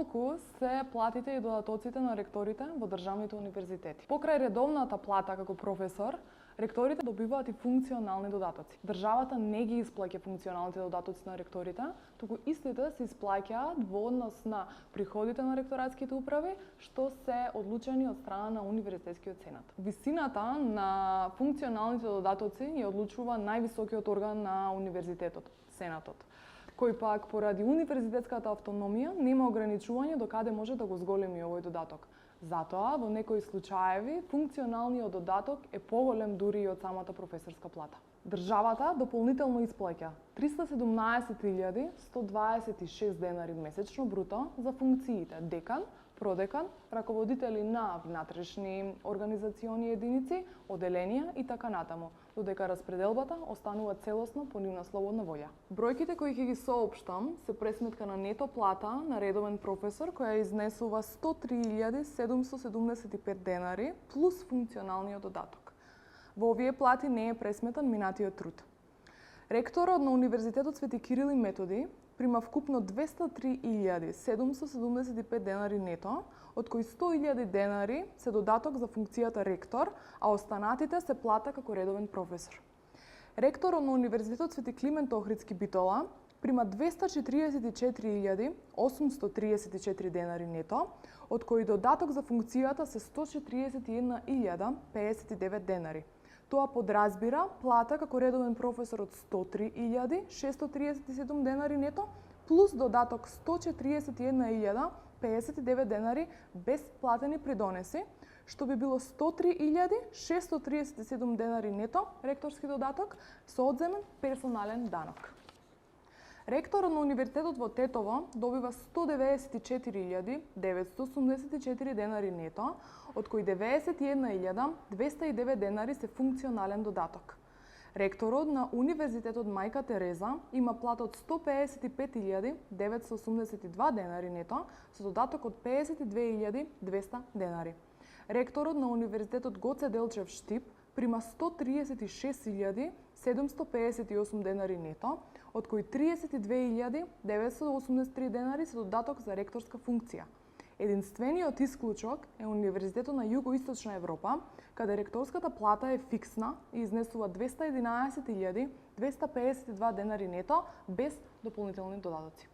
Помалку се платите и додатоците на ректорите во државните универзитети. Покрај редовната плата како професор, ректорите добиваат и функционални додатоци. Државата не ги исплаќа функционалните додатоци на ректорите, туку истите се исплаќаат во однос на приходите на ректоратските управи, што се одлучени од страна на универзитетскиот сенат. Висината на функционалните додатоци ја одлучува највисокиот орган на универзитетот, сенатот, кој пак поради универзитетската автономија нема ограничување до каде може да го зголеми овој додаток. Затоа, во некои случаеви, функционалниот додаток е поголем дури и од самата професорска плата. Државата дополнително исплаќа 317.126 денари месечно бруто за функциите декан, продекан, раководители на внатрешни организациони единици, оделенија и така натаму, додека распределбата останува целосно по нивна слободна волја. Бројките кои ќе ги соопштам се пресметка на нето плата на редовен професор која изнесува 103.775 денари плюс функционалниот додаток. Во овие плати не е пресметан минатиот труд. Ректорот на Универзитетот Свети Кирил и Методи прима вкупно 203.775 денари нето, од кои 100.000 денари се додаток за функцијата ректор, а останатите се плата како редовен професор. Ректорот на Универзитетот Свети Климент Охридски Битола прима 244.834 денари нето, од кои додаток за функцијата се 141.059 денари. Тоа подразбира плата како редовен професор од 103.637 денари нето, плюс додаток 141.059 денари без платени придонеси, што би било 103.637 денари нето ректорски додаток со одземен персонален данок. Ректорот на Универзитетот во Тетово добива 194.984 денари нето, од кои 91.209 денари се функционален додаток. Ректорот на Универзитетот Мајка Тереза има плата од 155.982 денари нето, со додаток од 52.200 денари. Ректорот на Универзитетот Гоце Делчев Штип прима 132.758 денари нето, од кои 32.983 денари се додаток за ректорска функција. Единствениот исклучок е Универзитетот на Југоисточна Европа, каде ректорската плата е фиксна и изнесува 211.252 денари нето без дополнителни додатоци.